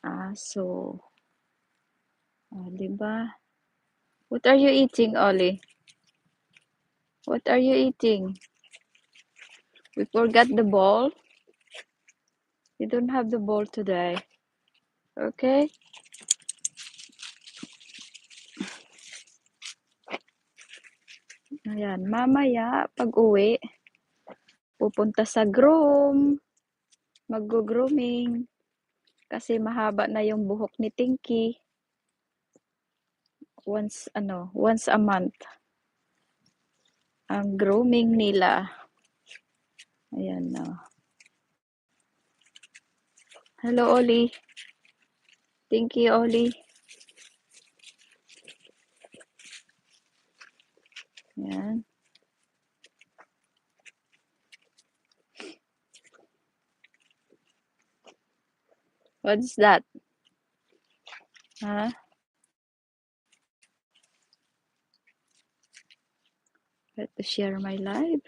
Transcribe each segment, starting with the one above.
aso. Diba? What are you eating, Ollie? What are you eating? We forgot the bowl. You don't have the bowl today. Okay? Ayan, mamaya pag-uwi, pupunta sa groom, mag-grooming kasi mahaba na yung buhok ni Tinky. Once a month ang grooming nila. Ayan na. Hello, Ollie. Tinky, Ollie. Ayan. What's that? Huh? Let to share my live.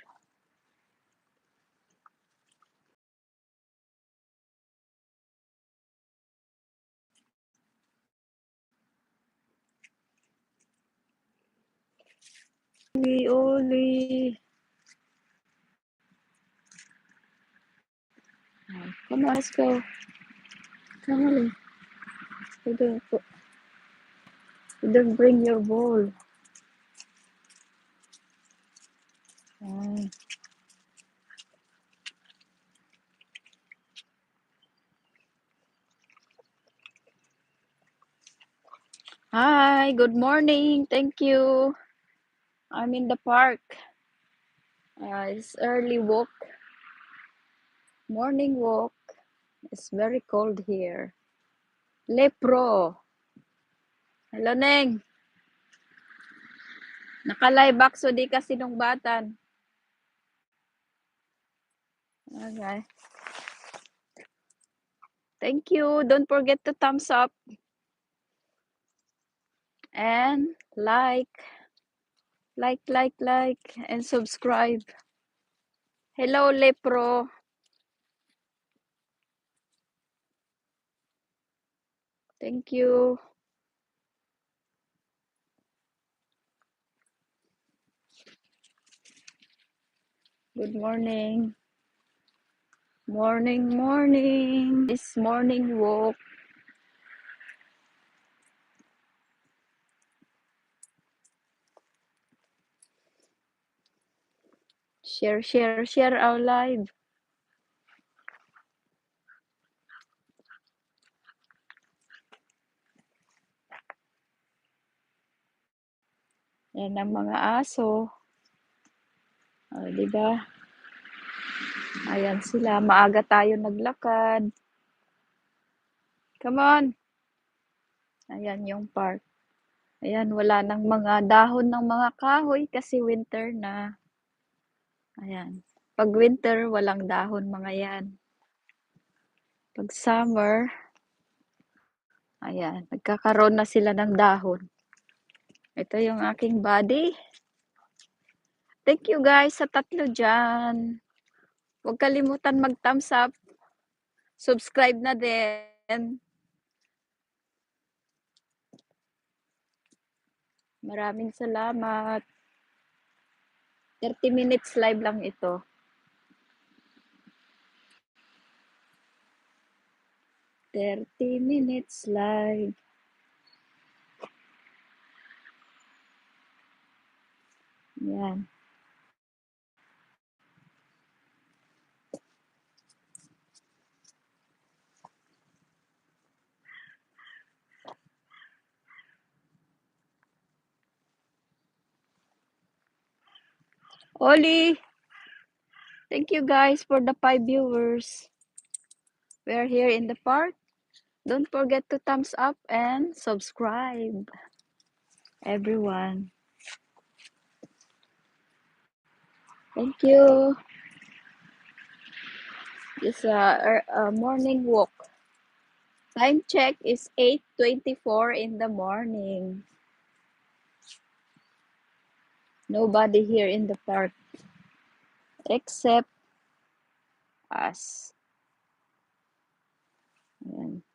Ollie. Come on, let's go. Come on. You don't bring your bowl. Hi, good morning. Thank you. I'm in the park. It's early walk. Morning walk. It's very cold here. Lepro. Hello, Neng. Naka-live back so di ka sinungbatan. Okay. Thank you. Don't forget to thumbs up. And like, and subscribe. Hello, Lepro. Thank you. Good morning. Morning. This morning walk. Share our live. Yan ang mga aso. Diba? Ayan sila. Maaga tayo naglakad. Come on. Ayan yung park. Ayan, wala nang mga dahon ng mga kahoy kasi winter na. Ayan. Pag winter, walang dahon mga yan. Pag summer, ayan, nagkakaroon na sila ng dahon. Ito yung aking body. Thank you guys sa tatlo dyan. Huwag kalimutan mag-thumbs up. Subscribe na din. Maraming salamat. 30 minutes live lang ito. 30 minutes live. Yan. Oli, thank you guys for the 5 viewers. We're here in the park. Don't forget to thumbs up and subscribe, everyone. Thank you. This morning walk. Time check is 8:24 in the morning. Nobody here in the park except us. Ayan.